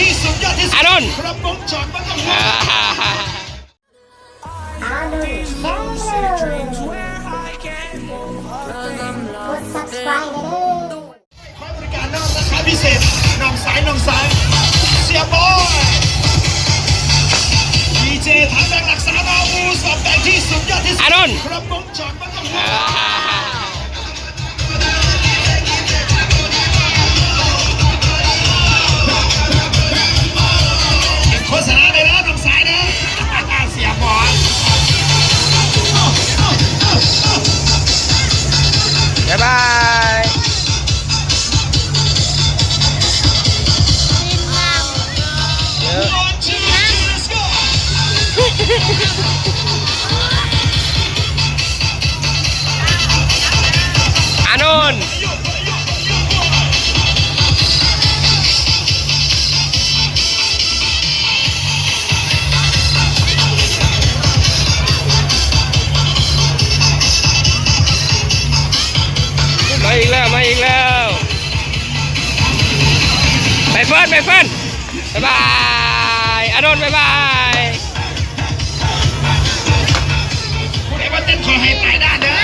ที่สุดยอดที่สุด อานนท์ ครบวงจรมันต้อง อ่า กด subscribe เลย คอยบริการนอกราคาพิเศษน้องสายเสียบอยดีเจทั้งแบงค์รักษามาอูสอบแต่ที่สุดยอดที่สุด อานนท์ ครบวงจรมันต้อง อ่า โฆษณาเลยนะน้องสายนะเสียบอย บ๊ายบายเยอะ Let's go อานนท์มาอีกแล้วไปเฟิร์นบ๊ายบายอานนท์บ๊ายบาย ผู้ใดว่าเต้นขอให้ตายด้านเด้อ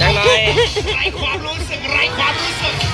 จังหน่อย ไร้ความรู้สึก